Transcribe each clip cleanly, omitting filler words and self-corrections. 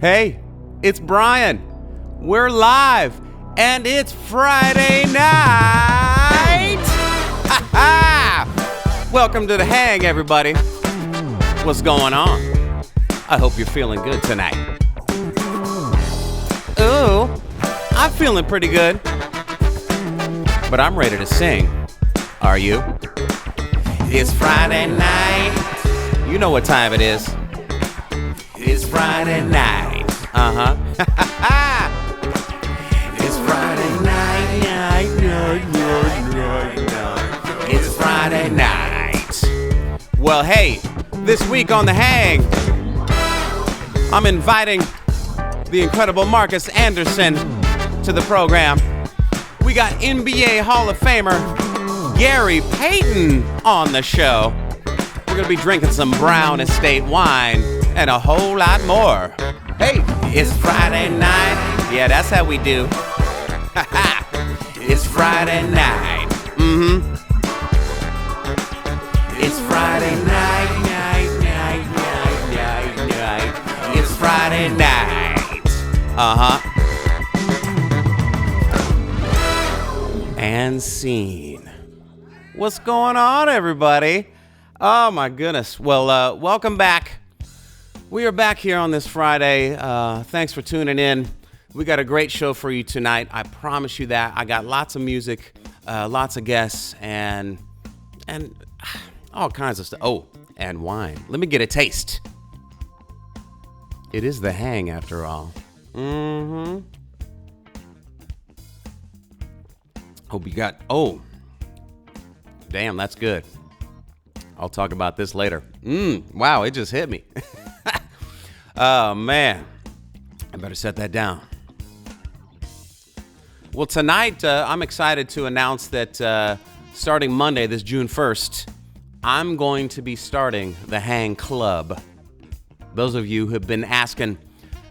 Hey, it's Brian. We're live, and it's Friday night. Welcome to the hang, everybody. What's going on? I hope you're feeling good tonight. Ooh, I'm feeling pretty good, but I'm ready to sing. Are you? It's Friday night. You know what time it is. It's Friday night. It's Friday night. It's Friday night. Well, hey, this week on The Hang, I'm inviting the incredible Marcus Anderson to the program. We got NBA Hall of Famer Gary Payton on the show. We're going to be drinking some Brown Estate wine and a whole lot more. Hey, it's Friday night. Yeah, that's how we do. It's Friday night. It's Friday night. It's Friday night. And scene. What's going on, everybody? Oh, my goodness. Well, welcome back. We are back here on this Friday. Thanks for tuning in. We got a great show for you tonight. I promise you that. I got lots of music, lots of guests, and all kinds of stuff. Oh, and wine. Let me get a taste. It is the hang, after all. Hope you got... Oh, damn, that's good. I'll talk about this later. Wow, it just hit me. Oh, man. I better set that down. Well, tonight, I'm excited to announce that starting Monday, this June 1st, I'm going to be starting the Hang Club. Those of you who have been asking,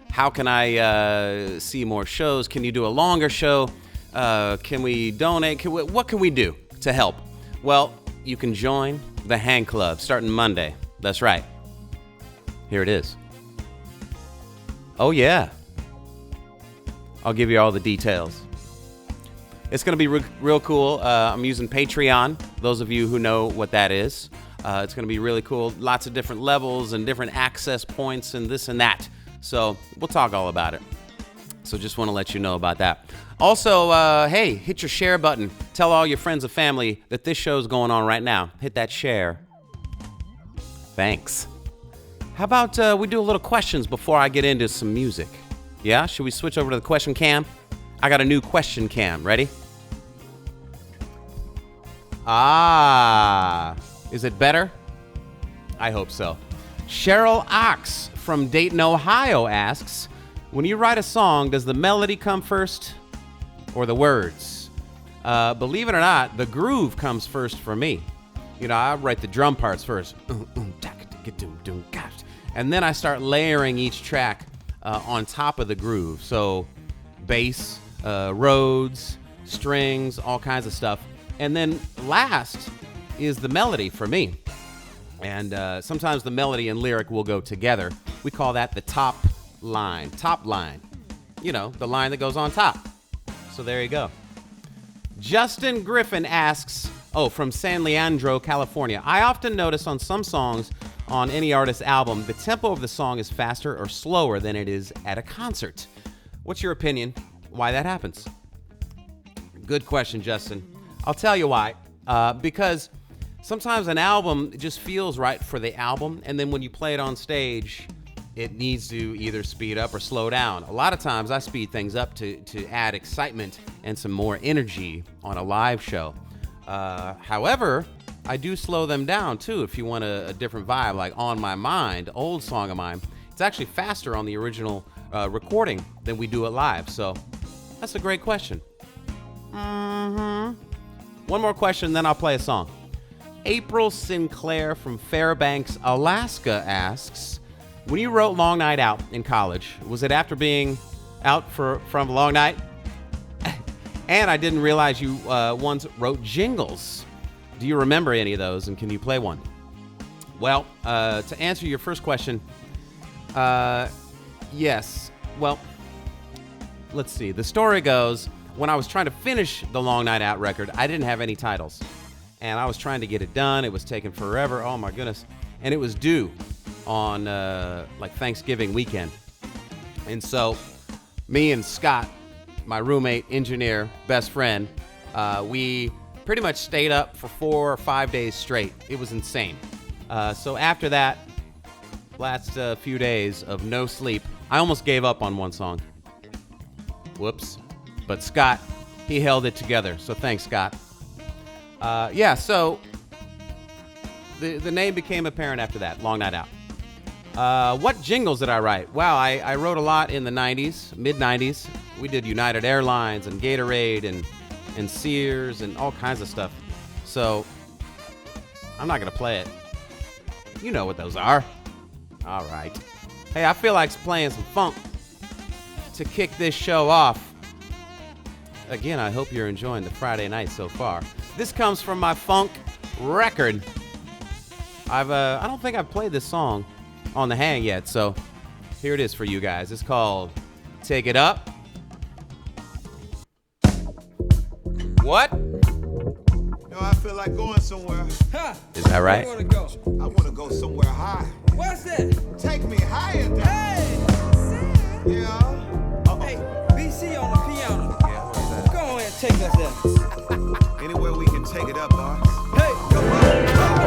how can I see more shows? Can you do a longer show? Can we donate? What can we do to help? Well, you can join the Hang Club starting Monday. That's right. Here it is. Oh, yeah. I'll give you all the details. It's going to be real cool. I'm using Patreon, those of you who know what that is. It's going to be really cool. Lots of different levels and different access points and this and that. So we'll talk all about it. So just want to let you know about that. Also, hey, hit your share button. Tell all your friends and family that this show's going on right now. Hit that share. Thanks. How about we do a little questions before I get into some music? Yeah? Should we switch over to the question cam? I got a new question cam. Ready? Is it better? I hope so. Cheryl Ox from Dayton, Ohio asks, when you write a song, does the melody come first or the words? Believe it or not, the groove comes first for me. You know, I write the drum parts first. And then I start layering each track on top of the groove. So bass, Rhodes, strings, all kinds of stuff. And then last is the melody for me. And sometimes the melody and lyric will go together. We call that the top line. Top line. You know, the line that goes on top. So there you go. Justin Griffin asks, from San Leandro, California. I often notice on some songs on any artist's album, the tempo of the song is faster or slower than it is at a concert. What's your opinion? Why that happens? Good question, Justin. I'll tell you why. Because sometimes an album just feels right for the album, and then when you play it on stage, it needs to either speed up or slow down. A lot of times I speed things up to add excitement and some more energy on a live show. However, I do slow them down too if you want a different vibe, like On My Mind, old song of mine. It's actually faster on the original recording than we do it live, so that's a great question. One more question, then I'll play a song. April Sinclair from Fairbanks, Alaska asks, when you wrote Long Night Out in college, was it after being out from a long night? And I didn't realize you once wrote jingles. Do you remember any of those, and can you play one? Well, to answer your first question, Yes. Well, let's see. The story goes, when I was trying to finish the Long Night Out record, I didn't have any titles. And I was trying to get it done. It was taking forever. Oh, my goodness. And it was due on like Thanksgiving weekend. And so me and Scott, my roommate, engineer, best friend, we pretty much stayed up for 4 or 5 days straight. It was insane. So after that, last few days of no sleep, I almost gave up on one song. Whoops. But Scott, he held it together. So thanks, Scott. So the name became apparent after that, Long Night Out. What jingles did I write? Wow, I wrote a lot in the 90s, mid-90s. We did United Airlines and Gatorade and Sears and all kinds of stuff. So I'm not going to play it. You know what those are. All right. Hey, I feel like playing some funk to kick this show off. Again, I hope you're enjoying the Friday night so far. This comes from my funk record. I don't think I've played this song on the hang yet, so here it is for you guys. It's called Take It Up. What? Yo, I feel like going somewhere. Huh. Is that right? Where you wanna go? I want to go somewhere high. What's that? Take me higher, down. Hey! Yeah. Hey, BC on the piano. Go on and take us there. Anywhere we can take it up, boss. Hey, come on. Take it up.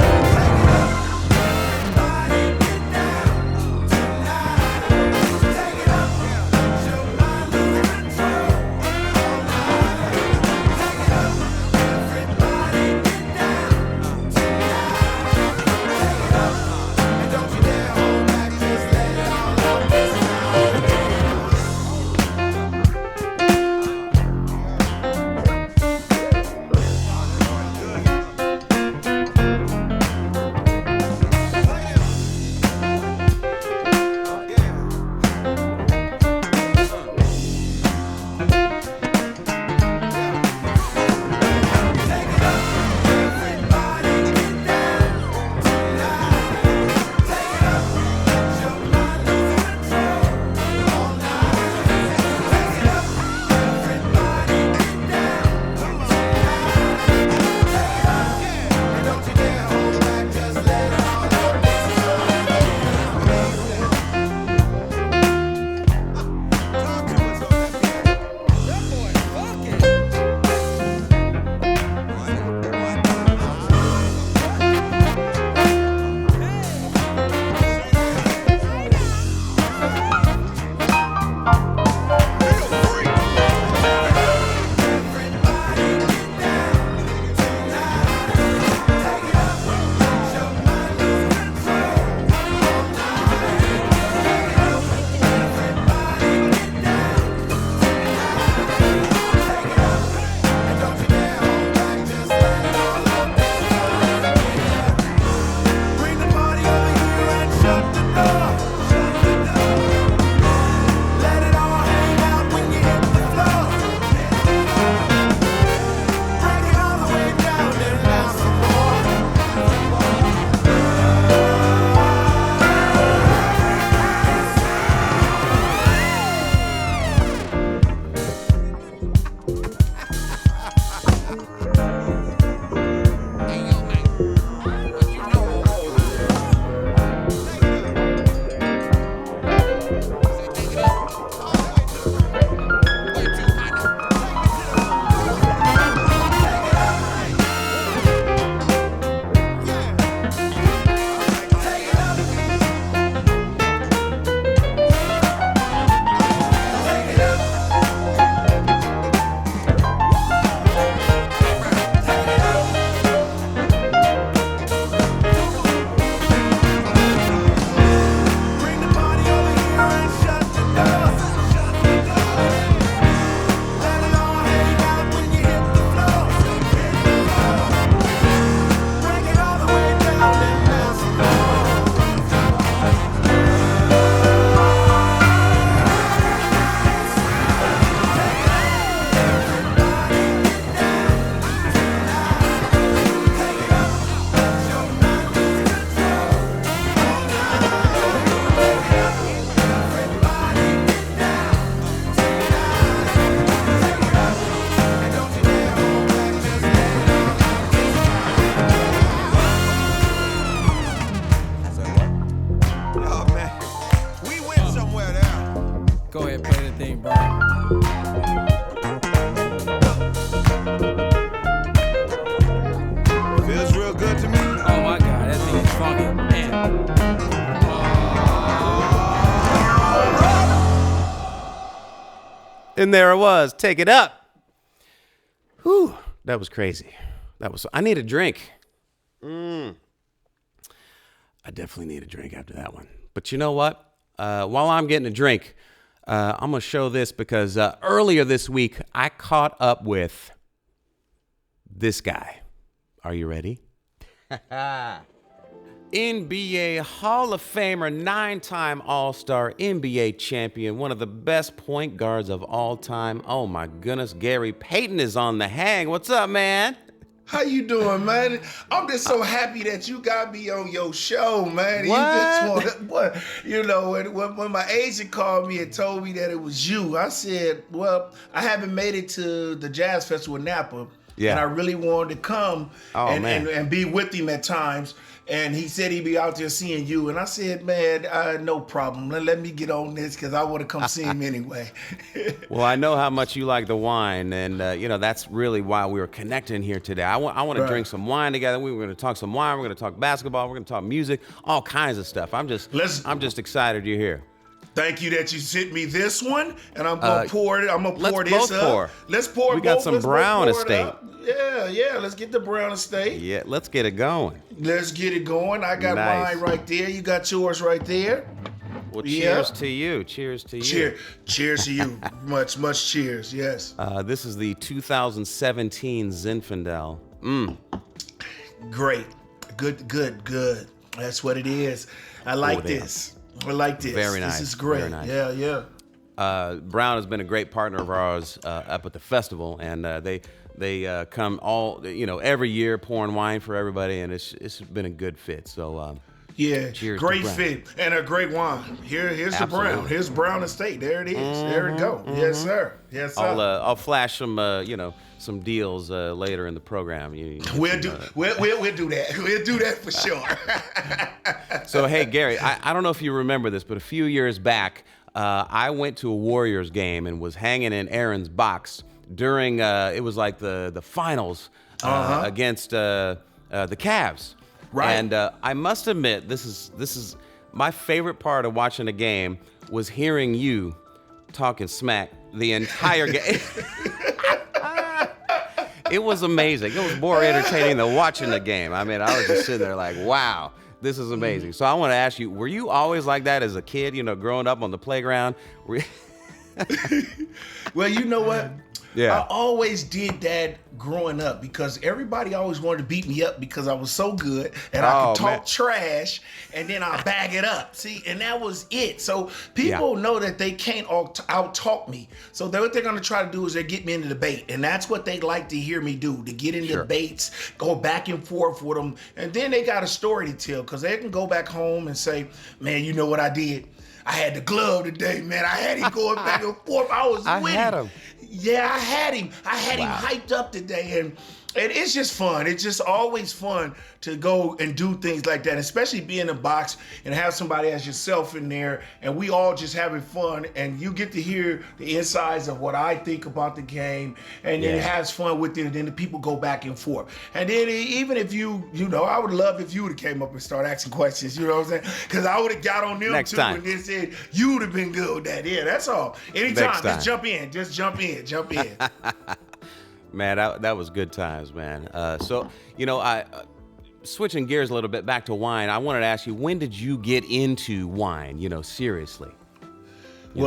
And there it was. Take it up. Whew. That was crazy. I need a drink. I definitely need a drink after that one. But you know what? While I'm getting a drink, I'm going to show this because earlier this week, I caught up with this guy. Are you ready? NBA Hall of Famer, 9-time All-Star, NBA champion, one of the best point guards of all time. Oh my goodness, Gary Payton is on the hang. What's up, man? How you doing, man? I'm just so happy that you got me on your show, man. What? When my agent called me and told me that it was you, I said, well, I haven't made it to the Jazz Festival in Napa. Yeah. And I really wanted to come and be with him at times. And he said he'd be out there seeing you. And I said, man, no problem. Let me get on this because I want to come see him anyway. Well, I know how much you like the wine. And, that's really why we were connecting here today. I want to drink some wine together. We were going to talk some wine. We're going to talk basketball. We're going to talk music, all kinds of stuff. I'm just excited you're here. Thank you that you sent me this one, and I'm gonna pour it. I'm gonna pour this up. Pour. Let's pour. We got some Brown Estate. Yeah. Let's get the Brown Estate. Yeah, let's get it going. Let's get it going. I got mine right there. You got yours right there. Well, cheers to you. Cheers to you. Cheers to you. much cheers. Yes. This is the 2017 Zinfandel. Great. Good. That's what it is. I like this. I like this. Very nice. This is great. Very nice. Yeah. Brown has been a great partner of ours up at the festival, and they come every year pouring wine for everybody, and it's been a good fit. So cheers. Great fit and a great wine. Here's Absolutely. The Brown. Here's Brown Estate. There it is. Mm-hmm, there it go. Mm-hmm. Yes, sir. I'll flash some deals later in the program. We'll do that. We'll do that for sure. So hey, Gary, I don't know if you remember this, but a few years back, I went to a Warriors game and was hanging in Aaron's box during it was like the finals against the Cavs. Right. And I must admit, this is my favorite part of watching a game was hearing you talking smack the entire game. It was amazing. It was more entertaining than watching the game. I mean, I was just sitting there like, wow, this is amazing. So I want to ask you, were you always like that as a kid, growing up on the playground? Well, you know what? Yeah. I always did that growing up because everybody always wanted to beat me up because I was so good and I could talk trash and then I bag it up. See, and that was it. So people know that they can't out-talk me. So what they're going to try to do is they get me into debate. And that's what they like to hear me do, to get in debates, go back and forth with them. And then they got a story to tell because they can go back home and say, man, you know what I did? I had the glove today, man. I had him going back and forth. I was winning. Had him. Yeah, I had him. I had him hyped up today, and it's just fun. It's just always fun to go and do things like that, especially be in a box and have somebody as yourself in there, and we all just having fun, and you get to hear the insides of what I think about the game, and then it has fun with it, and then the people go back and forth. And then even if I would love if you would have came up and started asking questions, you know what I'm saying? Because I would have got on them Next too, time. and then said, you would have been good with that. Yeah, that's all. Anytime, just jump in. Jump in. Man, that was good times, man. I switching gears a little bit back to wine. I wanted to ask you, when did you get into wine? Seriously.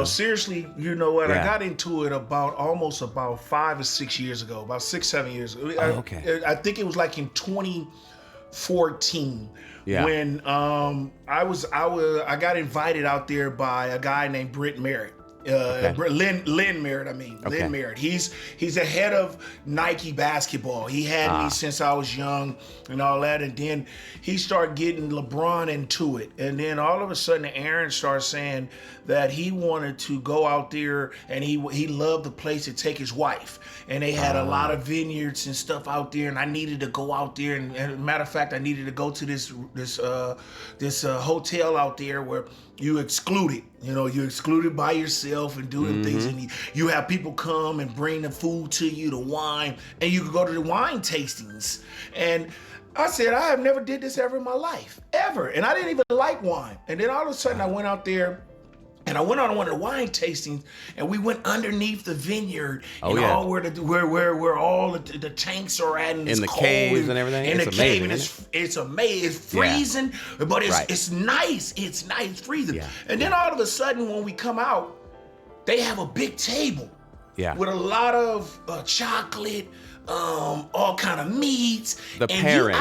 Seriously, you know what? I got into it almost about 5 or 6 years ago, about 6-7 years ago. I think it was like in 2014 when I got invited out there by a guy named Britt Merritt. Lynn Merritt, Lynn Merritt. He's the head of Nike basketball. He had me since I was young and all that, and then he started getting LeBron into it. And then all of a sudden Aaron started saying that he wanted to go out there and he loved the place to take his wife. And they had a lot of vineyards and stuff out there, and I needed to go out there. And as a matter of fact, I needed to go to this hotel out there where you excluded. You're excluded by yourself and doing things, and you have people come and bring the food to you, the wine, and you can go to the wine tastings. And I said, I have never did this ever in my life, ever. And I didn't even like wine. And then all of a sudden I went out there And I went on one of the wine tastings, and we went underneath the vineyard, Oh, and yeah. all where all the tanks are at, and it's the cold caves and everything. In It's the cave, amazing, and it's amazing. It's freezing, but it's Right. it's nice. It's nice. It's freezing. Yeah. And then all of a sudden, when we come out, they have a big table. Yeah. With a lot of chocolate, all kind of meats. The and pairing.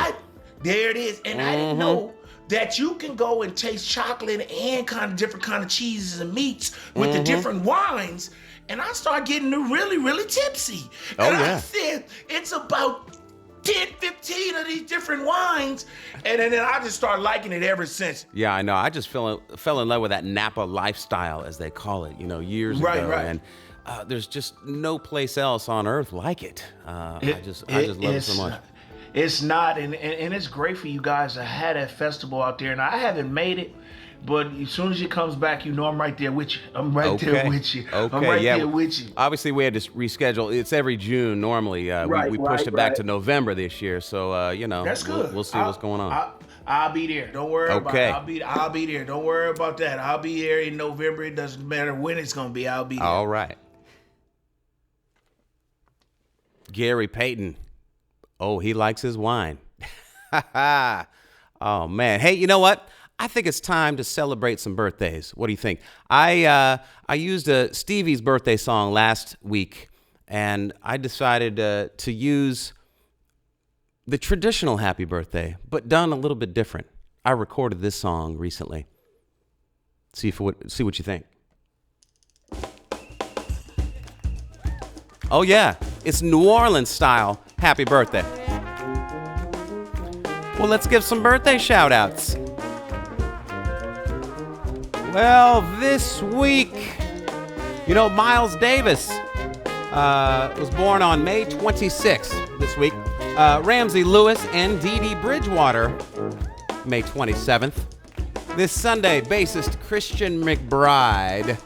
There it is. And I didn't know that you can go and taste chocolate and different kind of cheeses and meats with the different wines. And I started getting really, really tipsy. Oh, and yeah. I said, it's about 10, 15 of these different wines. And then I just started liking it ever since. Yeah, I know. I just fell in love with that Napa lifestyle, as they call it, years ago. Right. And there's just no place else on earth like it. I just love it so much. It's not, and it's great for you guys to have that festival out there. And I haven't made it, but as soon as it comes back, I'm right there with you. I'm right there with you. Okay, I'm right yeah. there with you. Obviously, we had to reschedule. It's every June normally. We pushed it back to November this year, so That's good. We'll see what's going on. I'll be there. Don't worry about Okay. it. I'll be there. Don't worry about that. I'll be there in November. It doesn't matter when it's gonna be. I'll be there. All right. Gary Payton. Oh, he likes his wine. Oh, man. Hey, you know what? I think it's time to celebrate some birthdays. What do you think? I used Stevie's birthday song last week, and I decided to use the traditional happy birthday, but done a little bit different. I recorded this song recently. See what you think. Oh, yeah. It's New Orleans style happy birthday. Well, let's give some birthday shout outs. Well, this week, Miles Davis was born on May 26th this week. Ramsey Lewis and Dee Dee Bridgewater, May 27th. This Sunday, bassist Christian McBride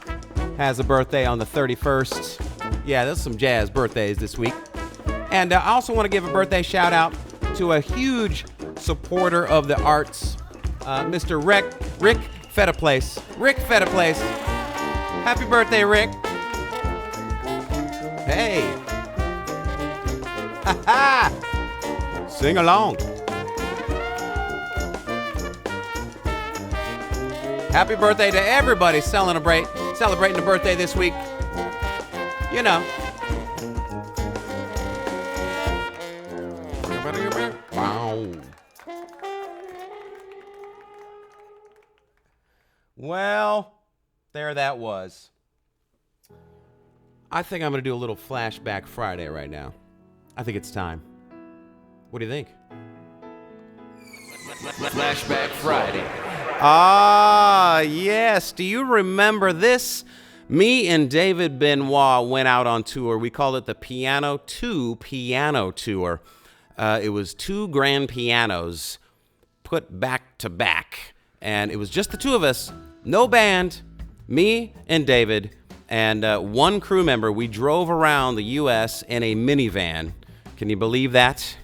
has a birthday on the 31st. Yeah, there's some jazz birthdays this week. And I also want to give a birthday shout out to a huge supporter of the arts, Mr. Rick Fetaplace. Rick Fetaplace. Happy birthday, Rick. Hey. Ha ha. Sing along. Happy birthday to everybody celebrating the birthday this week. Wow. Well, there that was. I think I'm going to do a little Flashback Friday right now. I think it's time. What do you think? Flashback Friday. Ah, yes. Do you remember this? Me and David Benoit went out on tour. We called it the Piano 2 Piano Tour. It was 2 grand pianos put back to back. And it was just the two of us, no band, me and David, and one crew member. We drove around the U.S. in a minivan. Can you believe that?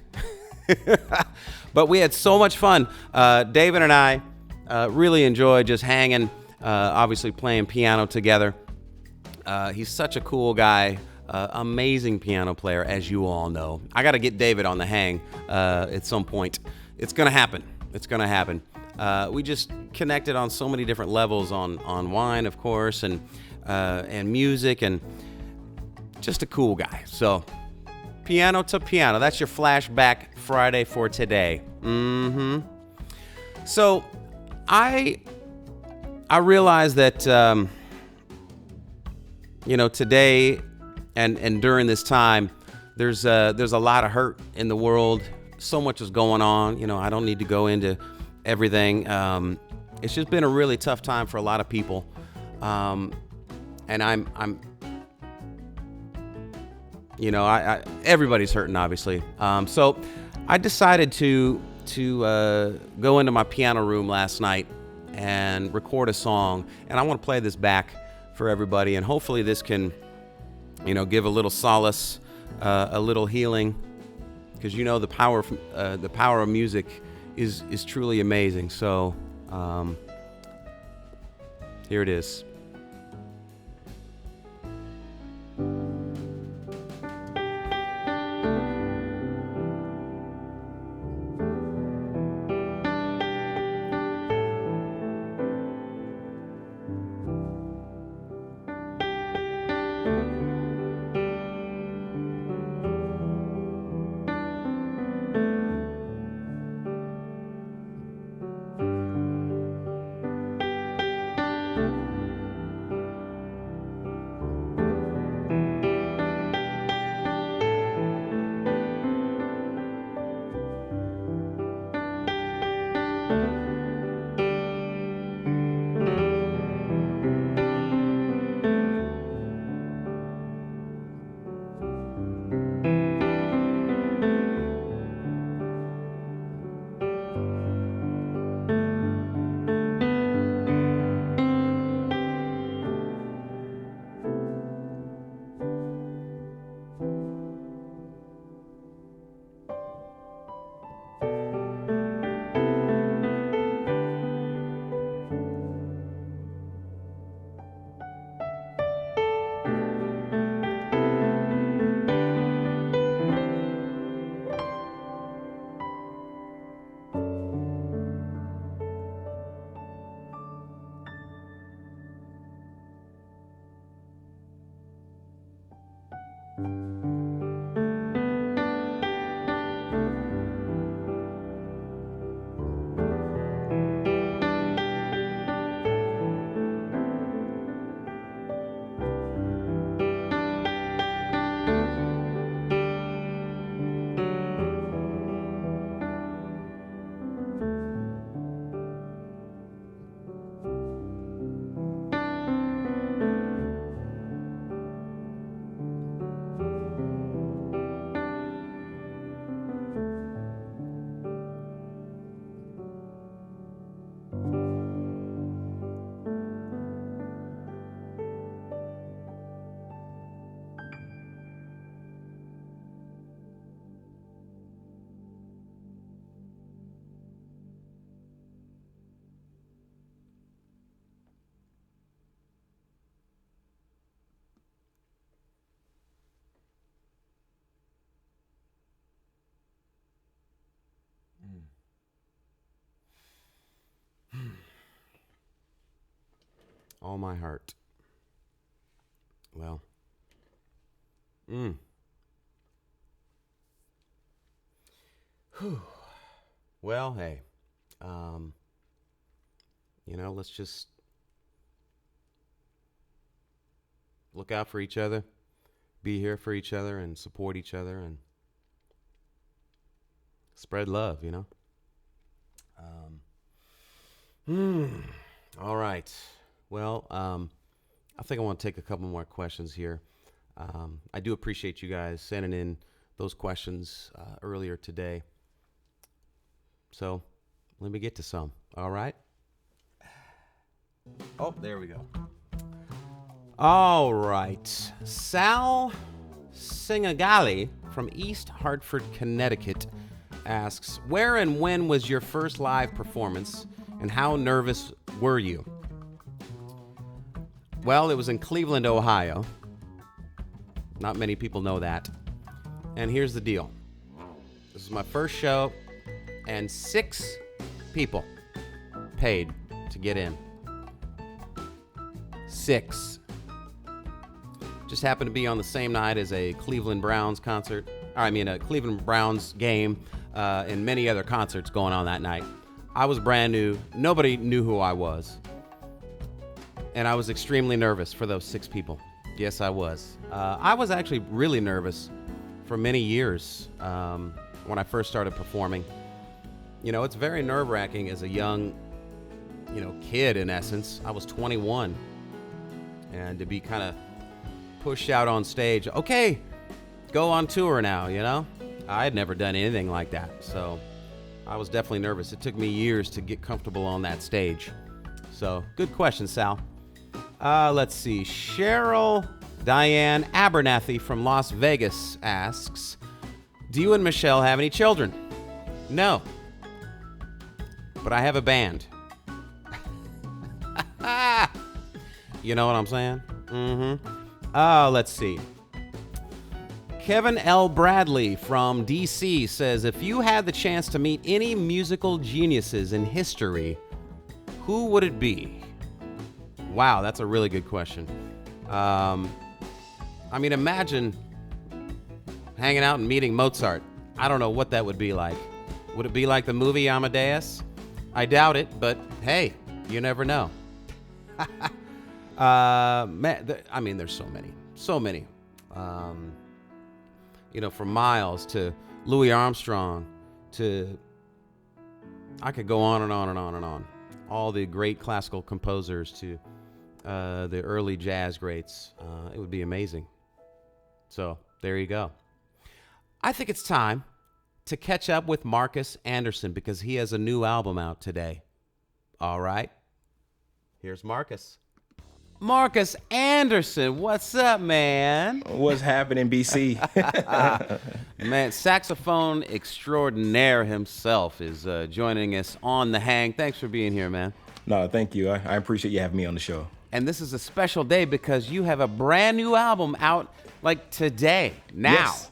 But we had so much fun. David and I really enjoyed just hanging, obviously playing piano together. He's such a cool guy, amazing piano player, as you all know. I got to get David on the hang at some point. It's going to happen. It's going to happen. We just connected on so many different levels on wine, of course, and music, and just a cool guy. So, piano to piano. That's your Flashback Friday for today. So, I realized that, today and during this time, there's a lot of hurt in the world. So much is going on. I don't need to go into everything. It's just been a really tough time for a lot of people. And everybody's hurting, obviously. So I decided to go into my piano room last night and record a song. And I want to play this back for everybody. And hopefully this can, give a little solace, a little healing. Because the power of music is truly amazing. So here it is. All my heart. Well. Whew. Well, hey. Let's just look out for each other, be here for each other, and support each other, and spread love, All right. Well, I think I want to take a couple more questions here. I do appreciate you guys sending in those questions earlier today. So let me get to some. All right. Oh, there we go. All right. Sal Singagali from East Hartford, Connecticut asks, where and when was your first live performance and how nervous were you? Well, it was in Cleveland, Ohio. Not many people know that. And here's the deal. This is my first show, and 6 people paid to get in. 6. Just happened to be on the same night as a Cleveland Browns concert. A Cleveland Browns game and many other concerts going on that night. I was brand new. Nobody knew who I was. And I was extremely nervous for those 6 people. Yes, I was. I was actually really nervous for many years when I first started performing. It's very nerve-wracking as a young, kid in essence. I was 21. And to be kind of pushed out on stage, okay, go on tour now, I had never done anything like that. So I was definitely nervous. It took me years to get comfortable on that stage. So good question, Sal. Let's see. Cheryl Diane Abernathy from Las Vegas asks, do you and Michelle have any children? No. But I have a band. You know what I'm saying? Mm-hmm. Let's see. Kevin L. Bradley from D.C. says, if you had the chance to meet any musical geniuses in history, who would it be? Wow, that's a really good question. Imagine hanging out and meeting Mozart. I don't know what that would be like. Would it be like the movie Amadeus? I doubt it, but hey, you never know. There's so many. From Miles to Louis Armstrong to, I could go on and on and on and on. All the great classical composers to the early jazz greats. It would be amazing. So there you go. I think it's time to catch up with Marcus Anderson because he has a new album out today. All right. Here's Marcus. Marcus Anderson, what's up, man? What's happening, BC? Man, saxophone extraordinaire himself is joining us on The Hang. Thanks for being here, man. No, thank you. I appreciate you having me on the show. And this is a special day because you have a brand new album out like today, now. Yes.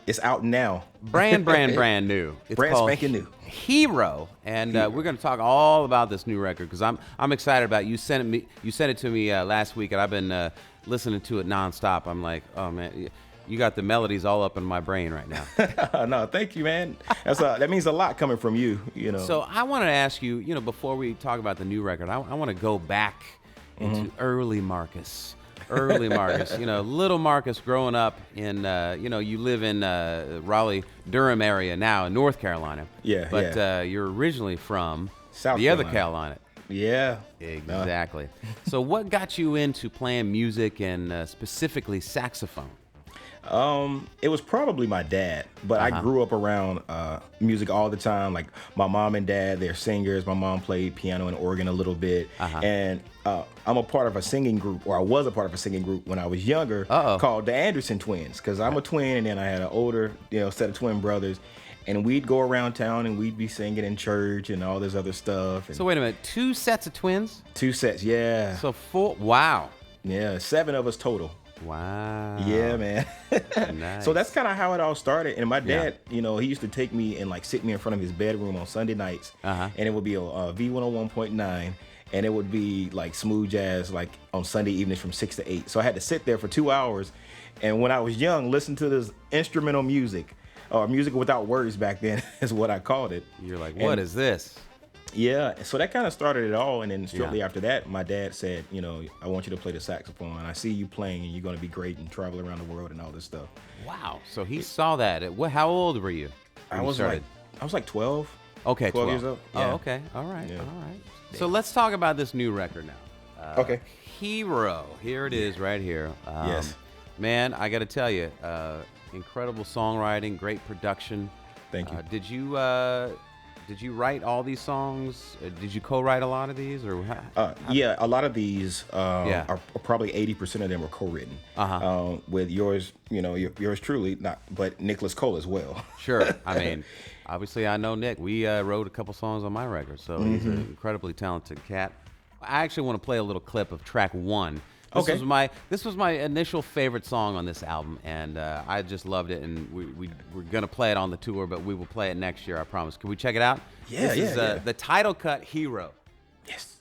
It's out now. Brand new. It's brand called spanking new. Hero, and we're going to talk all about this new record because I'm excited about it. You sent it to me last week, and I've been listening to it nonstop. I'm like, oh man, you got the melodies all up in my brain right now. No, thank you, man. That means a lot coming from you. So I want to ask you, before we talk about the new record, I want to go back into early Marcus. Little Marcus growing up in, you live in Raleigh-Durham area now in North Carolina. Yeah. But you're originally from South the Carolina. other Carolina. Yeah. Exactly. So what got you into playing music and specifically saxophone? It was probably my dad, but I grew up around music all the time. Like my mom and dad, they're singers. My mom played piano and organ a little bit, and I'm a part of a singing group, or I was a part of a singing group when I was younger, called the Anderson Twins, because I'm a twin, and then I had an older, set of twin brothers, and we'd go around town and we'd be singing in church and all this other stuff. And so wait a minute, 2 sets of twins? 2 sets, yeah. So 4, wow. Yeah, 7 of us total. Wow. Yeah, man. Nice. So that's kind of how it all started. And my dad, he used to take me and like sit me in front of his bedroom on Sunday nights, and it would be a V101.9. and it would be like smooth jazz, like on Sunday evenings from 6 to 8. So I had to sit there for 2 hours, and when I was young, listen to this instrumental music, or music without words back then is what I called it. You're like, what is this? Yeah, so that kind of started it all, and then shortly after that, my dad said, you know, I want you to play the saxophone. I see you playing, and you're going to be great and travel around the world and all this stuff. Wow. So he saw that. How old were you? I was like 12. Okay, 12 years old. Yeah. Oh, okay. All right. Yeah. All right. So let's talk about this new record now. Okay. Hero. Here it is right here. Yes. Man, I got to tell you, incredible songwriting, great production. Thank you. Did you write all these songs? Did you co-write a lot of these, or yeah, a lot of these are probably 80% of them were co-written. With yours, you know, yours truly, but Nicholas Cole as well. Sure. I mean, obviously, I know Nick. We wrote a couple songs on my record, so he's an incredibly talented cat. I actually want to play a little clip of track 1. This was my initial favorite song on this album, and I just loved it. And we're gonna play it on the tour, but we will play it next year, I promise. Can we check it out? Yeah, this is the title cut, Hero. Yes.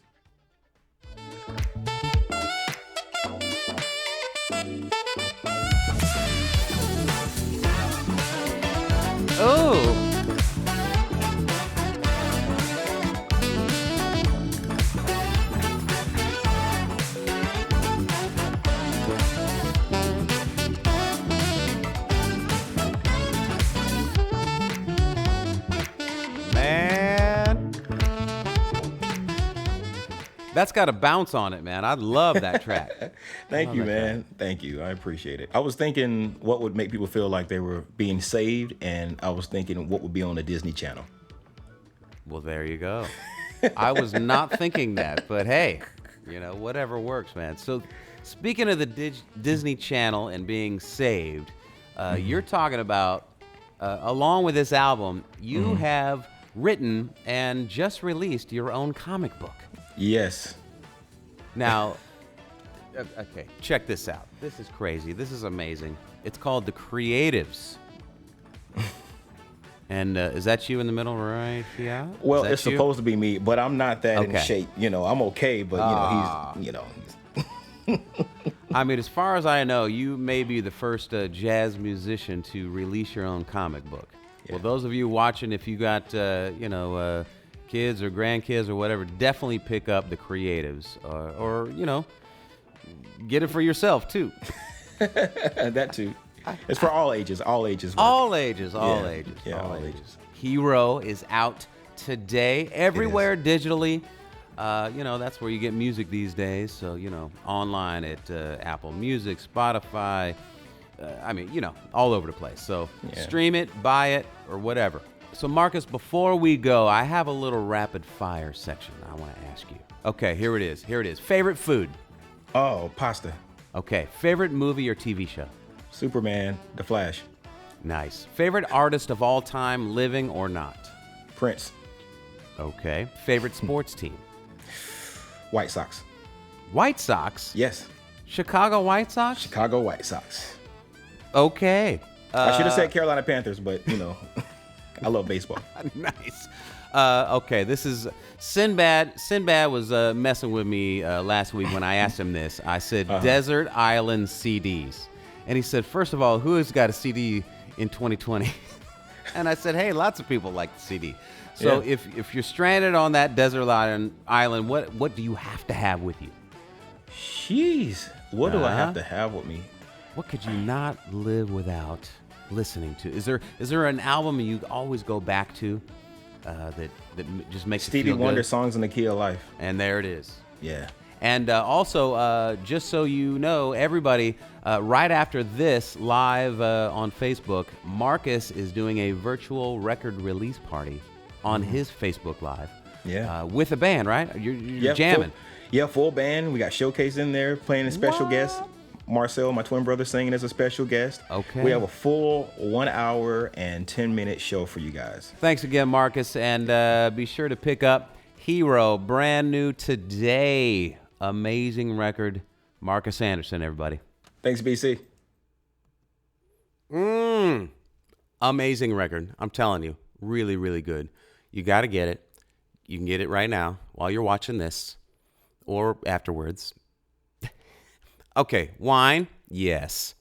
Oh. Man. That's got a bounce on it, man. I love that track. Thank you, man. Thank you. I appreciate it. I was thinking what would make people feel like they were being saved, and I was thinking what would be on the Disney Channel. Well, there you go. I was not thinking that, but hey, you know, whatever works, man. So speaking of the Disney Channel and being saved, you're talking about, along with this album, you have written and just released your own comic book. Yes. Now, okay, check this out. This is crazy. This is amazing. It's called The Creatives. And is that you in the middle right here? Well, it's supposed to be me, but I'm not that in shape. You know, I'm okay, but he's. I mean, as far as I know, you may be the first jazz musician to release your own comic book. Yeah. Well, those of you watching, if you got, kids or grandkids or whatever, definitely pick up The Creatives, or get it for yourself too. That too. It's for all ages. All ages. All ages. Yeah, all ages. Hero is out today everywhere digitally. That's where you get music these days. So, online at Apple Music, Spotify, all over the place. So stream it, buy it, or whatever. So, Marcus, before we go, I have a little rapid fire section I want to ask you. Okay, here it is. Favorite food? Oh, pasta. Okay. Favorite movie or TV show? Superman, The Flash. Nice. Favorite artist of all time, living or not? Prince. Okay. Favorite sports team? White Sox. White Sox? Yes. Chicago White Sox? Chicago White Sox. Okay. I should have said Carolina Panthers, but, I love baseball. Nice. Okay, this is Sinbad. Sinbad was messing with me last week when I asked him this. I said, Desert Island CDs. And he said, first of all, who has got a CD in 2020? And I said, hey, lots of people like the CD. So if you're stranded on that desert island, what do you have to have with you? Jeez, what do I have to have with me? What could you not live without listening to? Is there an album you always go back to that just makes you feel good? Stevie Wonder, Songs in the Key of Life. And there it is. Yeah. And also, just so you know, everybody, right after this, live on Facebook, Marcus is doing a virtual record release party on his Facebook Live. Yeah. With a band, right? You're jamming. Full band. We got Showcase in there playing a special guest. Marcel, my twin brother, singing as a special guest. Okay. We have a full 1 hour and 10-minute show for you guys. Thanks again, Marcus. And be sure to pick up Hero, brand new today. Amazing record. Marcus Anderson, everybody. Thanks, BC. Amazing record. I'm telling you. Really, really good. You got to get it. You can get it right now while you're watching this. or afterwards. Okay, wine, yes.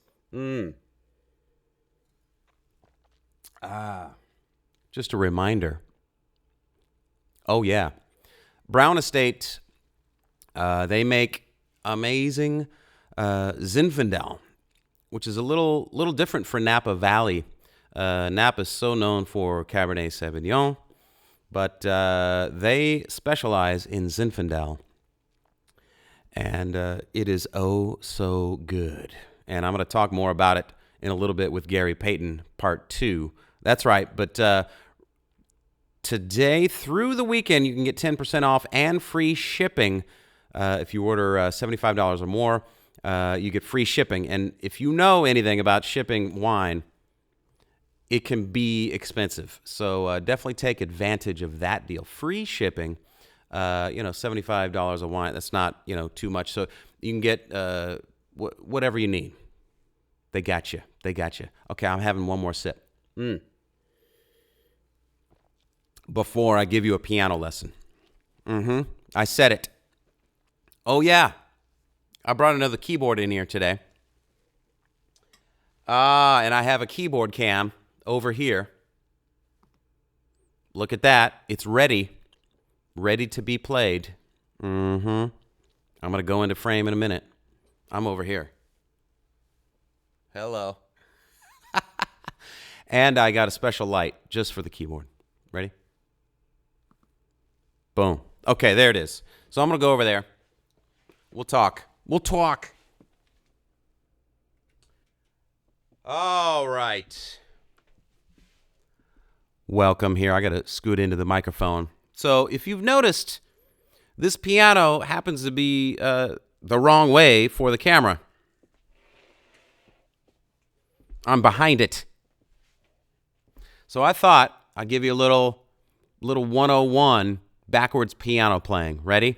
Just a reminder. Oh, yeah. Brown Estate, they make amazing Zinfandel, which is a little different for Napa Valley. Napa is so known for Cabernet Sauvignon, but they specialize in Zinfandel, and it is oh so good. And I'm going to talk more about it in a little bit with Gary Payton, part 2. That's right, but today through the weekend, you can get 10% off and free shipping. If you order $75 or more, you get free shipping. And if you know anything about shipping wine, it can be expensive. So definitely take advantage of that deal. Free shipping, $75 a wine. That's not, too much. So you can get whatever you need. They got you. Okay, I'm having one more sip. Before I give you a piano lesson. I said it. Oh, yeah. I brought another keyboard in here today. And I have a keyboard cam over here. Look at that. It's ready to be played. I'm going to go into frame in a minute. I'm over here. Hello. And I got a special light just for the keyboard. Ready? Boom. Okay, there it is. So I'm going to go over there. We'll talk. All right. Welcome here. I got to scoot into the microphone. So if you've noticed, this piano happens to be the wrong way for the camera. I'm behind it. So I thought I'd give you a little 101 backwards piano playing. Ready?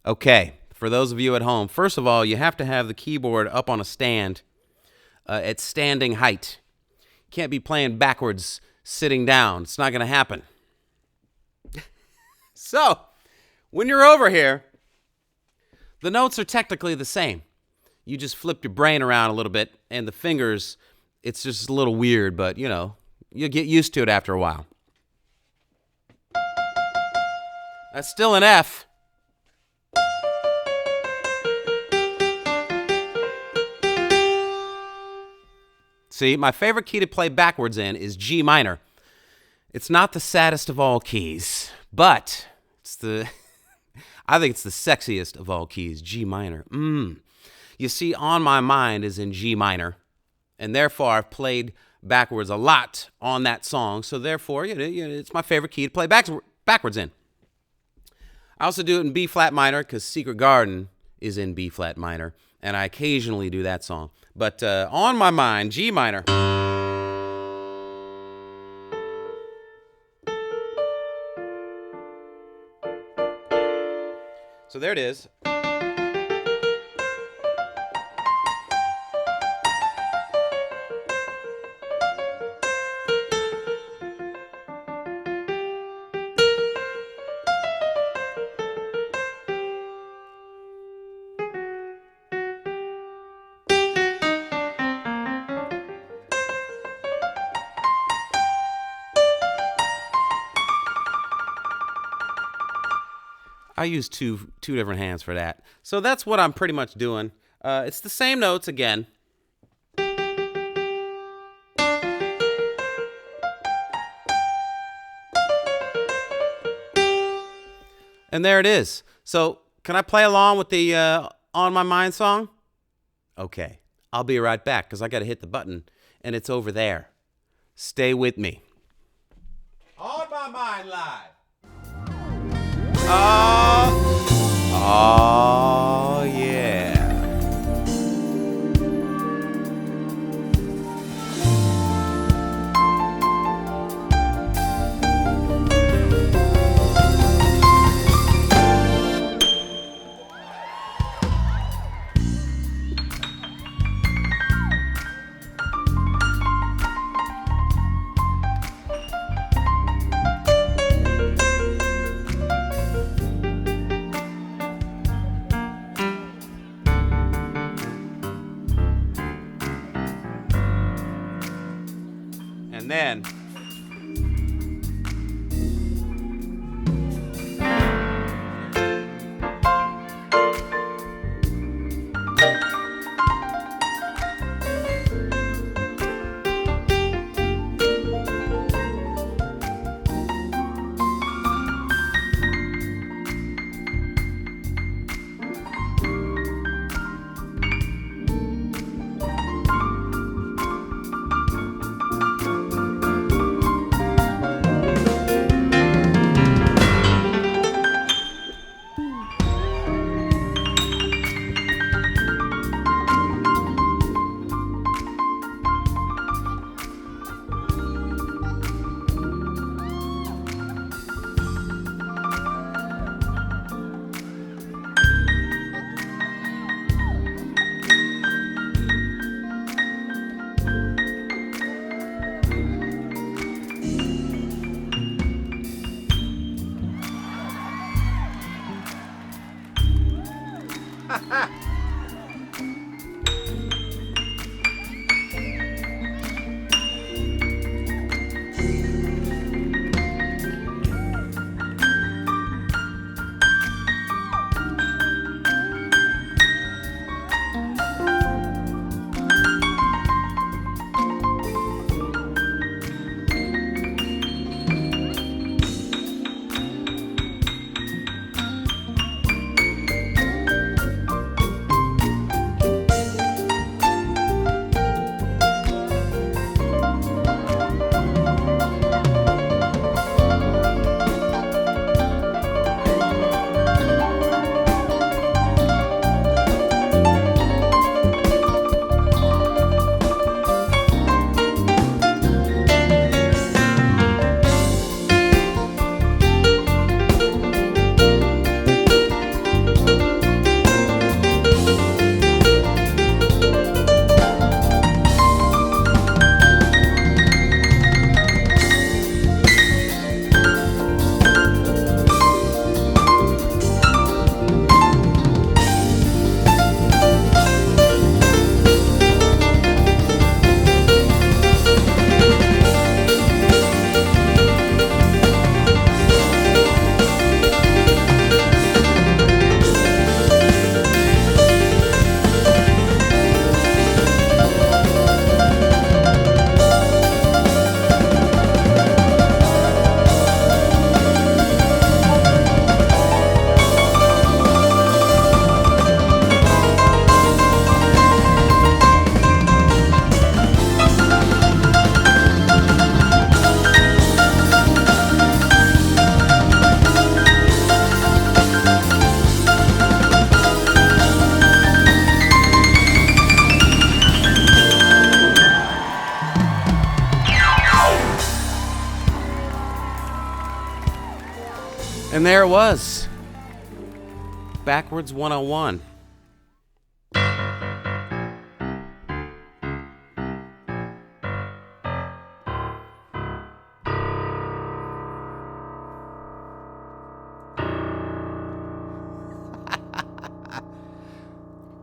Okay. For those of you at home, first of all, you have to have the keyboard up on a stand at standing height. You can't be playing backwards sitting down. It's not going to happen. So, when you're over here, the notes are technically the same. You just flip your brain around a little bit, and the fingers, it's just a little weird, but, you'll get used to it after a while. That's still an F. See, my favorite key to play backwards in is G minor. It's not the saddest of all keys, but I think it's the sexiest of all keys, G minor. You see, On My Mind is in G minor, and therefore I've played backwards a lot on that song, so therefore it's my favorite key to play backwards in. I also do it in B flat minor because Secret Garden is in B flat minor, and I occasionally do that song. But On My Mind, G minor. So there it is. I use two different hands for that. So that's what I'm pretty much doing. It's the same notes again. And there it is. So can I play along with the On My Mind song? Okay. I'll be right back because I got to hit the button and it's over there. Stay with me. On My Mind Live. Oh, yeah. And then And there it was. Backwards 101.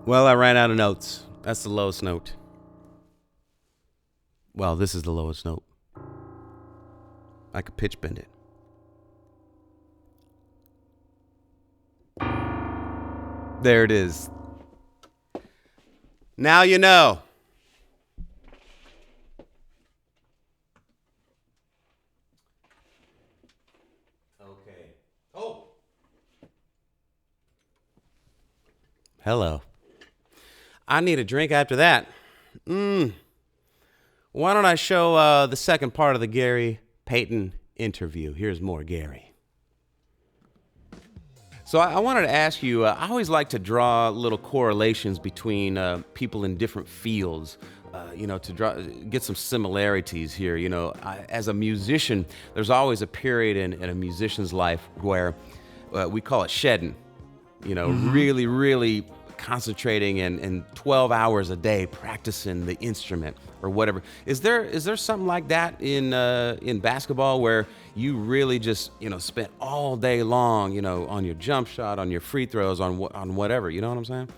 Well, I ran out of notes. That's the lowest note. Well, this is the lowest note. I could pitch bend it. There it is. Now you know. Okay. Oh. Hello. I need a drink after that. Why don't I show the second part of the Gary Payton interview? Here's more Gary. So I wanted to ask you, I always like to draw little correlations between people in different fields, to get some similarities here. As a musician, there's always a period in a musician's life where we call it shedding, really, really concentrating and 12 hours a day practicing the instrument or whatever. Is there something like that in basketball where you really just spent all day long on your jump shot, on your free throws, on whatever, you know what I'm saying?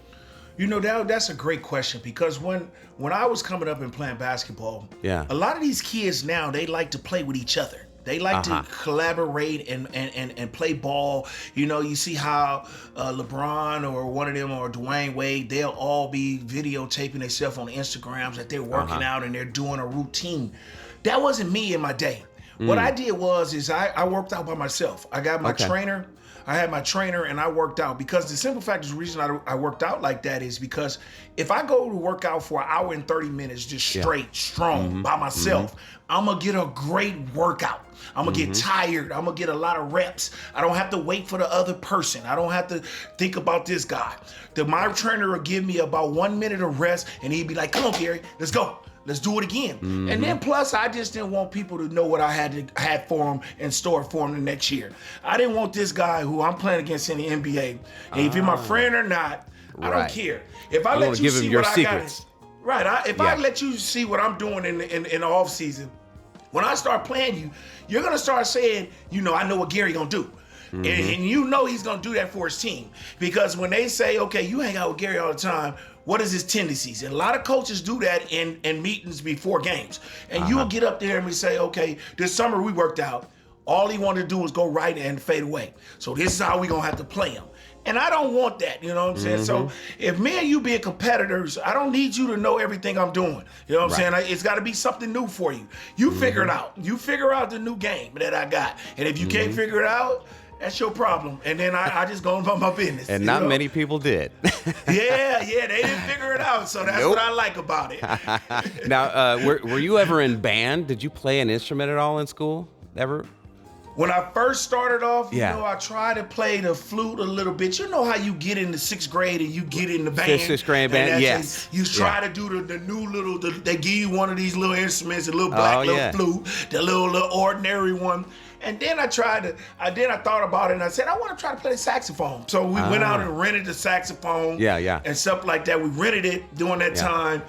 You know, that's a great question, because when I was coming up and playing basketball, Yeah. a lot of these kids now, they like to play with each other. They like to collaborate and play ball. You know, you see how LeBron or one of them or Dwayne Wade, they'll all be videotaping themselves on Instagrams that they're working out and they're doing a routine. That wasn't me in my day. What I did was I worked out by myself. I got my trainer. I had my trainer and I worked out, because the simple fact is the reason I worked out like that is because if I go to work out for an hour and 30 minutes just straight, strong by myself, I'm going to get a great workout. I'm going to get tired. I'm going to get a lot of reps. I don't have to wait for the other person. I don't have to think about this guy. My trainer will give me about 1 minute of rest and he'd be like, come on, Gary, let's go. Let's do it again. And then plus, I just didn't want people to know what I had for them in store for them the next year. I didn't want this guy who I'm playing against in the NBA. And if you're my friend or not, I don't care. If I let you see what I got, if I let you see what I'm doing in the off season, when I start playing you, you're gonna start saying, you know, I know what Gary gonna do. And you know he's gonna do that for his team. Because when they say, okay, you hang out with Gary all the time, what is his tendencies? And a lot of coaches do that in meetings before games. And you'll get up there and we say, okay, this summer we worked out. All he wanted to do was go right and fade away. So this is how we gonna have to play him. And I don't want that, you know what I'm saying? So if me and you being competitors, I don't need you to know everything I'm doing. You know what I'm saying? It's gotta be something new for you. You figure it out. You figure out the new game that I got. And if you can't figure it out, that's your problem. And then I just go about my business. And not many people did. Yeah, they didn't figure it out. So that's what I like about it. Now, were you ever in band? Did you play an instrument at all in school? Ever? When I first started off, you know, I tried to play the flute a little bit. You know how you get into 6th grade and you get in the band? Sixth grade band, yes. You try to do the new little, they give you one of these little instruments, a little black little flute, the little ordinary one. And then I thought about it and I said, I want to try to play the saxophone. So we went out and rented the saxophone and stuff like that. We rented it during that time.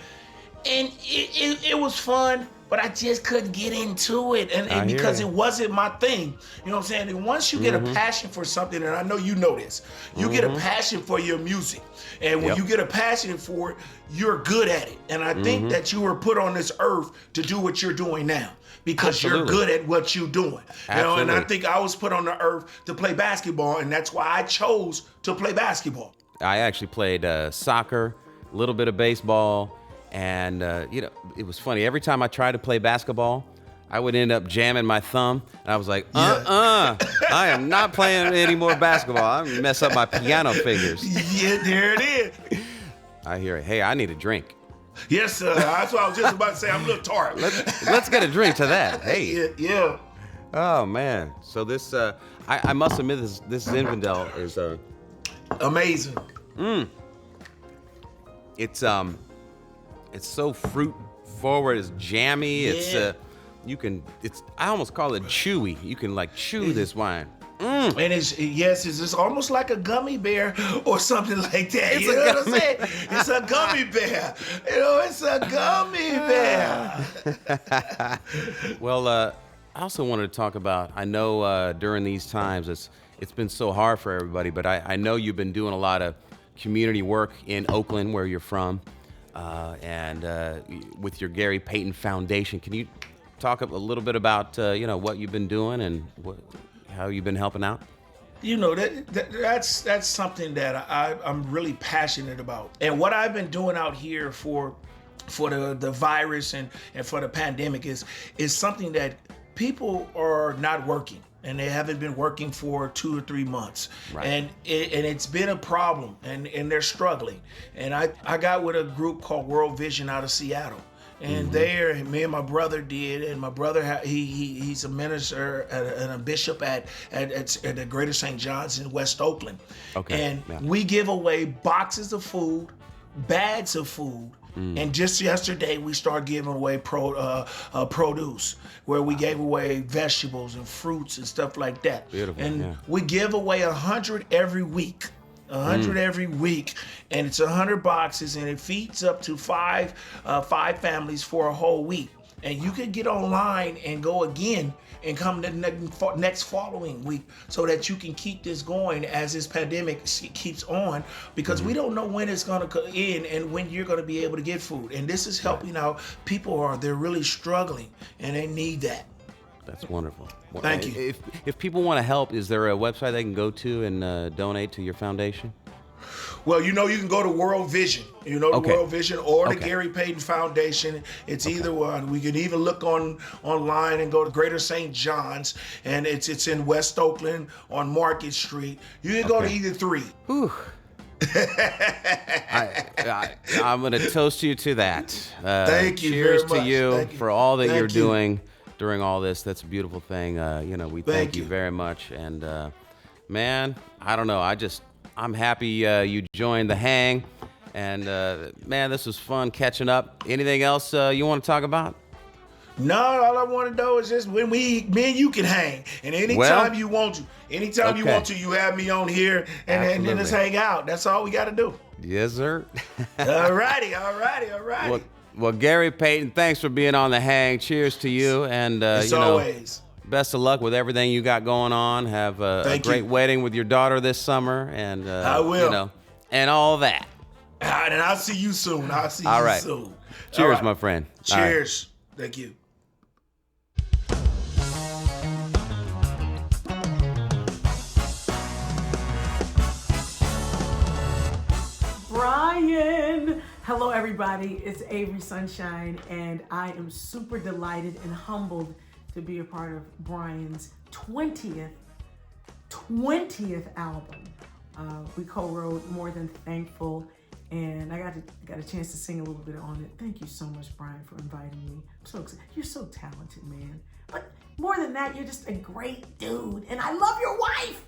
And it was fun, but I just couldn't get into it. And because it wasn't my thing. You know what I'm saying? And once you get a passion for something, and I know you know this, you get a passion for your music. And when you get a passion for it, you're good at it. And I think that you were put on this earth to do what you're doing now. Because you're good at what you're doing. You know, and I think I was put on the earth to play basketball, and that's why I chose to play basketball. I actually played soccer, a little bit of baseball, and you know, it was funny. Every time I tried to play basketball, I would end up jamming my thumb, and I was like, I am not playing any more basketball. I'm gonna mess up my piano fingers. Yeah, there it is. I hear it. Hey, I need a drink. Yes, sir. That's what I was just about to say. I'm a little tart. Let's get a drink to that. Hey. Yeah. Oh man. So this, I must admit, this Zinfandel is amazing. It's so fruit forward. It's jammy. Yeah. It's I almost call it chewy. You can like chew this wine. And it's almost like a gummy bear or something like that. You know what I'm saying? It's a gummy bear. You know, it's a gummy bear. Well, I also wanted to talk about, I know during these times it's been so hard for everybody, but I know you've been doing a lot of community work in Oakland, where you're from, and with your Gary Payton Foundation. Can you talk a little bit about you know, what you've been doing and how you've been helping out? You know, that's something that I'm really passionate about. And what I've been doing out here for the virus and for the pandemic is something that people are not working. And they haven't been working for 2 or 3 months. Right. And it's been a problem, and they're struggling. And I got with a group called World Vision out of Seattle. And there, me and my brother did, and my brother he's a minister and a bishop at the Greater St. John's in West Oakland. Okay. And we give away boxes of food, bags of food, and just yesterday we started giving away produce, where we gave away vegetables and fruits and stuff like that. Beautiful. And we give away 100 every week. 100 every week, and it's 100 boxes, and it feeds up to five families for a whole week. and you can get online and go again and come the next following week, so that you can keep this going as this pandemic keeps on, because we don't know when it's going to end and when you're going to be able to get food. And this is helping out people. They're really struggling and they need that. That's wonderful. Thank you. If people want to help, is there a website they can go to and donate to your foundation? Well, you can go to World Vision, the World Vision or the Gary Payton Foundation. It's either one. We can even look online and go to Greater St. John's, and it's in West Oakland on Market Street. You can go to either three. Whew. I'm going to toast you to that. Thank you cheers very much. to you for all that you're doing during all this. That's a beautiful thing. We thank you very much. And man, I don't know. I'm happy you joined the hang. And man, this was fun catching up. Anything else you want to talk about? No, all I want to know is just when me and you can hang, and anytime you want to, you have me on here, and then let's hang out. That's all we got to do. Yes, sir. All righty. Well, Gary Payton, thanks for being on the hang. Cheers to you, and always. Best of luck with everything you got going on. Have a great wedding with your daughter this summer, and I will. And all that. And I'll see you soon. All right. Cheers, my friend. Cheers. Right. Thank you. Brian. Hello, everybody. It's Avery Sunshine, and I am super delighted and humbled to be a part of Brian's 20th album. We co-wrote More Than Thankful, and I got a chance to sing a little bit on it. Thank you so much, Brian, for inviting me. I'm so excited. You're so talented, man. But more than that, you're just a great dude, and I love your wife.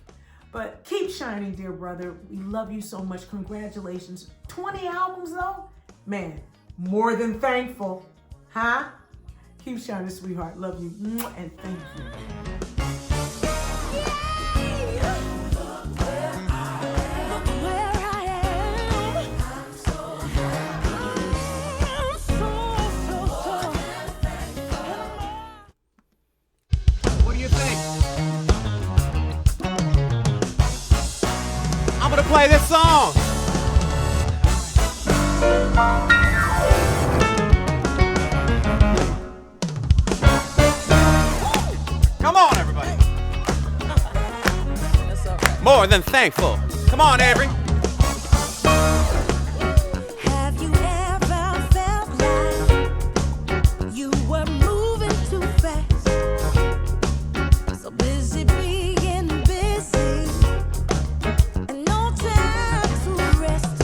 But keep shining, dear brother. We love you so much. Congratulations. 20 albums, though? Man, more than thankful. Huh? Keep shining, sweetheart. Love you. And thank you. What do you think? I'm gonna play this song. Come on, everybody. That's all right. More than thankful. Come on, Avery. Have you ever felt like you were moving too fast? So busy being busy, and no time to rest.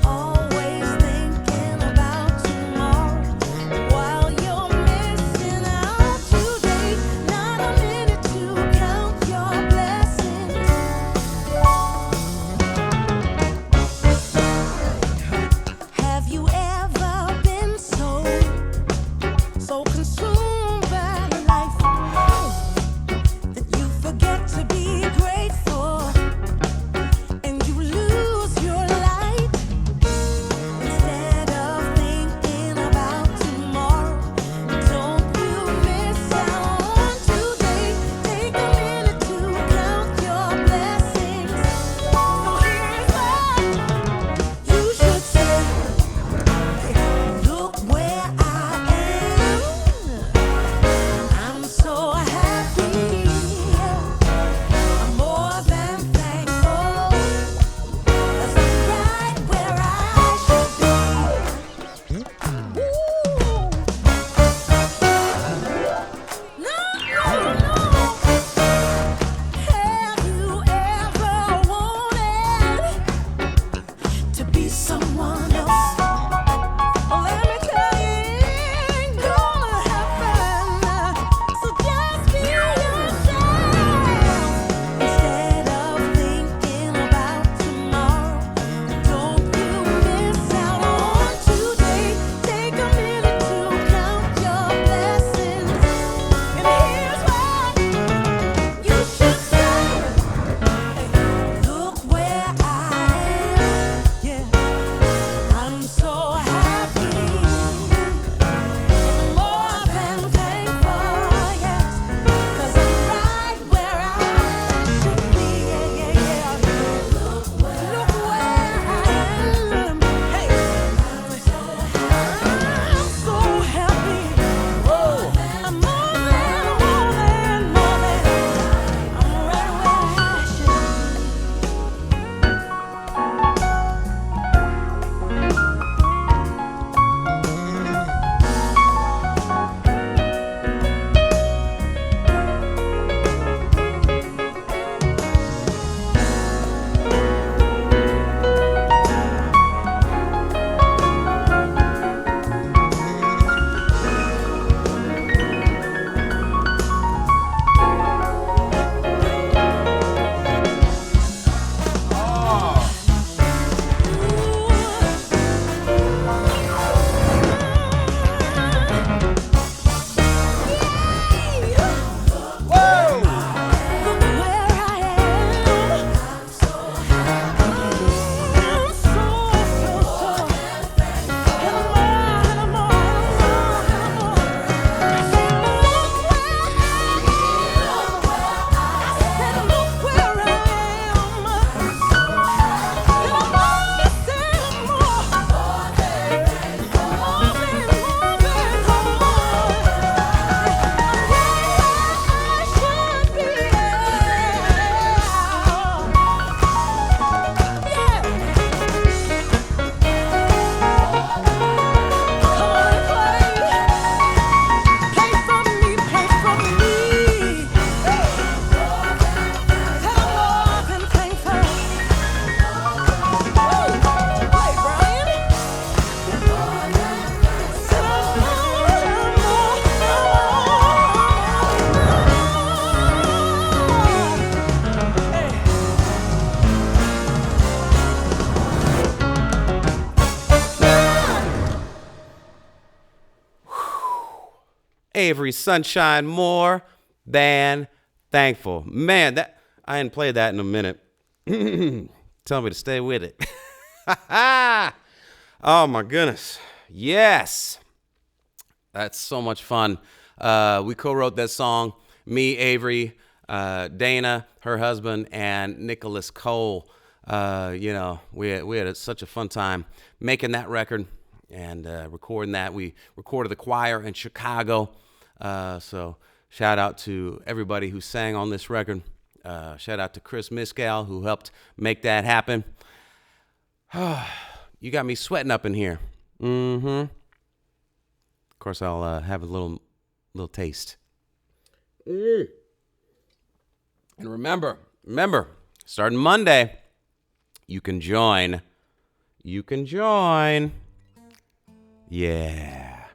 Always thinking about tomorrow while you're missing out today. Not a minute to count your blessings. Avery Sunshine, more than thankful. Man, that I hadn't played that in a minute. Tell me to stay with it. Oh my goodness. Yes. That's so much fun. We co-wrote that song, me, Avery, Dana, her husband, and Nicholas Cole. We had such a fun time making that record and recording that. We recorded the choir in Chicago. So shout out to everybody who sang on this record. Shout out to Chris Miscal, who helped make that happen. You got me sweating up in here. Of course, I'll have a little taste. And remember, starting Monday, you can join. Yeah.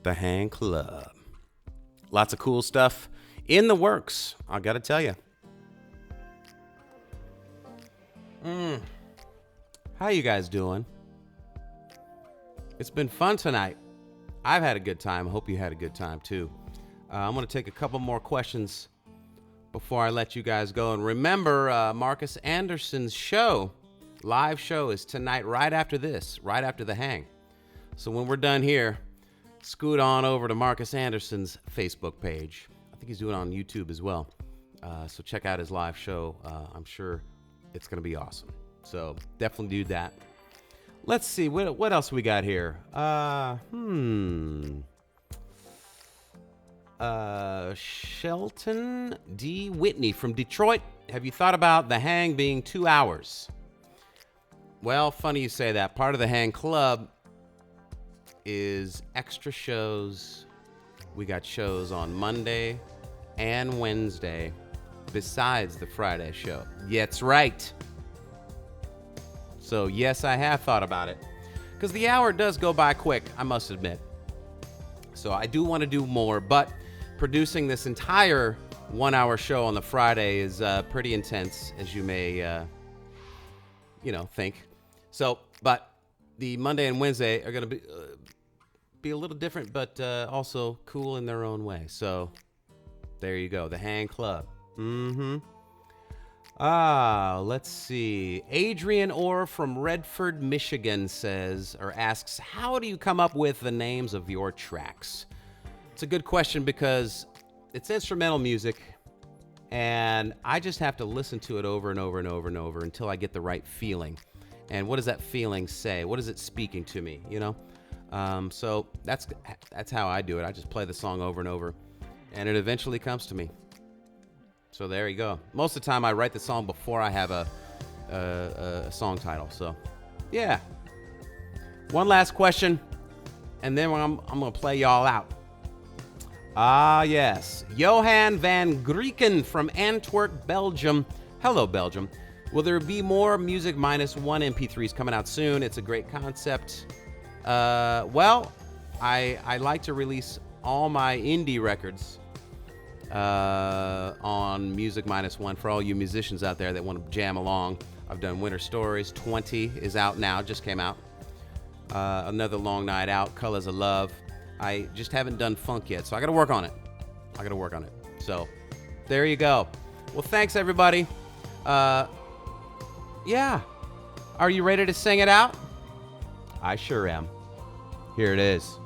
The Hang Club. Lots of cool stuff in the works, I gotta tell you. How you guys doing? It's been fun tonight. I've had a good time. I hope you had a good time too. I'm gonna take a couple more questions before I let you guys go. And remember, Marcus Anderson's live show is tonight right after this, right after the hang. So when we're done here, scoot on over to Marcus Anderson's Facebook page. I think he's doing it on YouTube as well. So check out his live show. I'm sure it's going to be awesome. So definitely do that. Let's see, what else we got here? Shelton D. Whitney from Detroit. Have you thought about the hang being 2 hours? Well, funny you say that. Part of the Hang Club is extra shows. We got shows on Monday and Wednesday besides the Friday show. Yeah, that's right. So yes, I have thought about it because the hour does go by quick, I must admit. So I do want to do more, but producing this entire 1 hour show on the Friday is pretty intense, as you may, think. So, but the Monday and Wednesday are going to be a little different, but also cool in their own way. So there you go, the Hang Club. Let's see. Adrian Orr from Redford, Michigan asks, how do you come up with the names of your tracks? It's a good question because it's instrumental music and I just have to listen to it over and over and over and over until I get the right feeling. And what does that feeling say? What is it speaking to me, So that's how I do it. I just play the song over and over and it eventually comes to me. So there you go. Most of the time I write the song before I have a song title. So yeah. One last question and then I'm going to play y'all out. Yes. Johan van Grieken from Antwerp, Belgium. Hello, Belgium. Will there be more Music Minus One MP3s coming out soon? It's a great concept. Well, I like to release all my indie records on Music Minus One for all you musicians out there that want to jam along. I've done Winter Stories. 20 is out now, just came out. Another Long Night Out, Colors of Love. I just haven't done funk yet, so I got to work on it. So there you go. Well, thanks, everybody. Yeah. Are you ready to sing it out? I sure am. Here it is.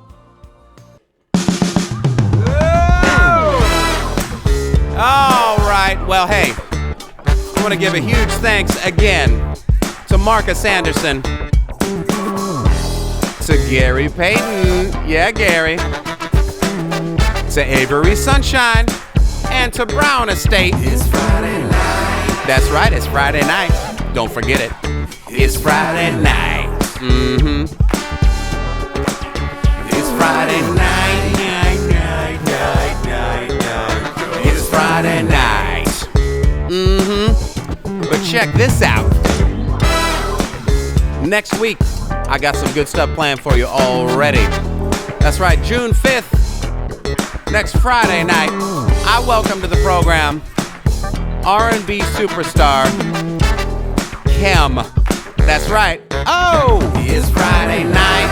All right. Well, hey, I want to give a huge thanks again to Marcus Anderson, to Gary Payton, yeah, Gary, to Avery Sunshine, and to Brown Estate. It's Friday night. That's right, it's Friday night. Don't forget it. It's Friday night. It's Friday night. It's Friday night. But check this out. Next week, I got some good stuff planned for you already. That's right, June 5th, next Friday night, I welcome to the program R&B superstar Kim. That's right. Oh, it's Friday night.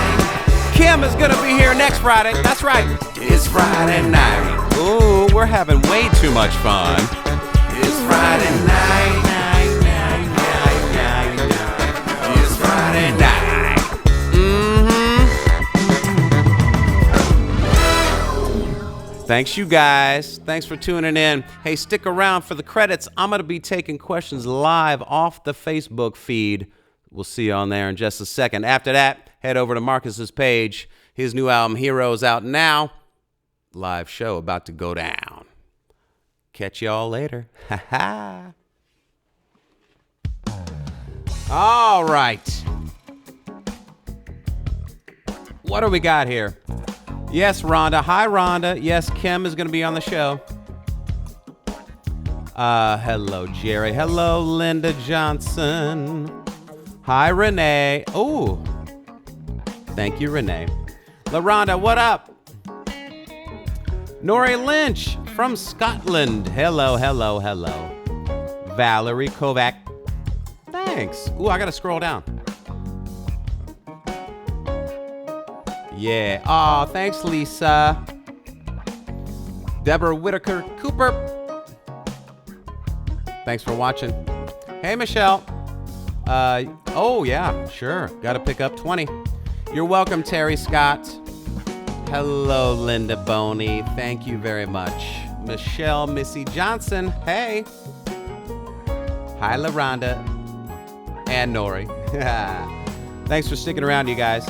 Kim is gonna be here next Friday. That's right. It's Friday night. Ooh, we're having way too much fun. It's Friday night. It's Friday night. Thanks, you guys. Thanks for tuning in. Hey, stick around for the credits. I'm going to be taking questions live off the Facebook feed. We'll see you on there in just a second. After that, head over to Marcus's page. His new album, Heroes, out now. Live show about to go down. Catch y'all later. Ha ha. All right. What do we got here? Yes, Rhonda. Hi, Rhonda. Yes, Kim is going to be on the show. Hello, Jerry. Hello, Linda Johnson. Hi, Renee. Oh, thank you, Renee. LaRonda, what up? Nori Lynch from Scotland. Hello, hello, hello. Valerie Kovac. Thanks. Ooh, I got to scroll down. Yeah. Aw, thanks, Lisa. Deborah Whitaker Cooper. Thanks for watching. Hey, Michelle. Oh, yeah, sure. Got to pick up 20. You're welcome, Terry Scott. Hello, Linda Boney. Thank you very much. Michelle Missy Johnson. Hey. Hi, LaRonda. And Nori. Thanks for sticking around, you guys.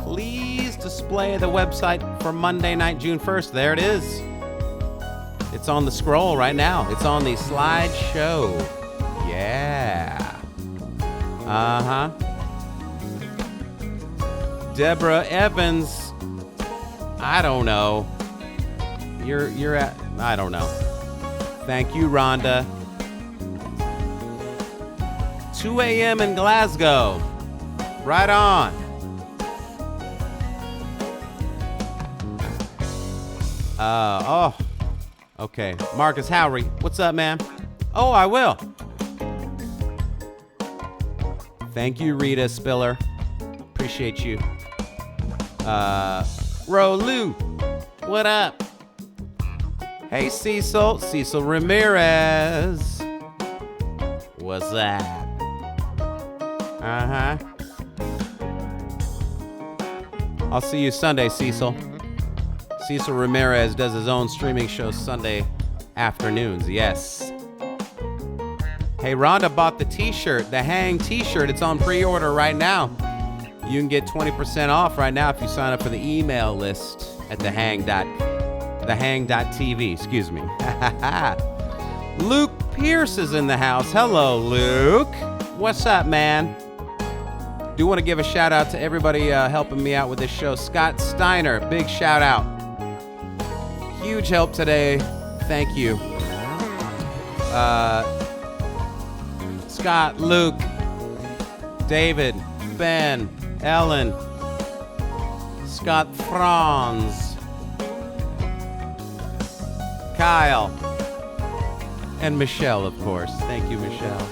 Please display the website for Monday night, June 1st. There it is. It's on the scroll right now. It's on the slideshow. Yeah. Uh-huh. Deborah Evans. I don't know. You're at, I don't know. Thank you, Rhonda. 2 a.m. in Glasgow. Right on. Okay. Marcus Howry, what's up, man? Oh, I will. Thank you, Rita Spiller. Appreciate you. Rolu, what up? Hey, Cecil Ramirez. What's that? Uh-huh. I'll see you Sunday, Cecil. Cecil Ramirez does his own streaming show Sunday afternoons. Yes. Hey, Rhonda bought the t-shirt, the Hang t-shirt. It's on pre-order right now. You can get 20% off right now if you sign up for the email list at thehang.tv. Excuse me. Luke Pierce is in the house. Hello, Luke. What's up, man? Do want to give a shout out to everybody helping me out with this show. Scott Steiner, big shout out. Huge help today. Thank you. Scott, Luke, David, Ben, Ellen, Scott Franz, Kyle, and Michelle, of course. Thank you, Michelle.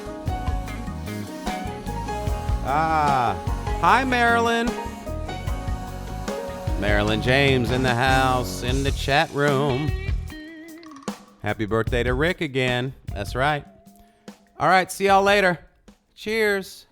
Hi, Marilyn. Marilyn James in the house, in the chat room. Happy birthday to Rick again. That's right. All right, see y'all later. Cheers.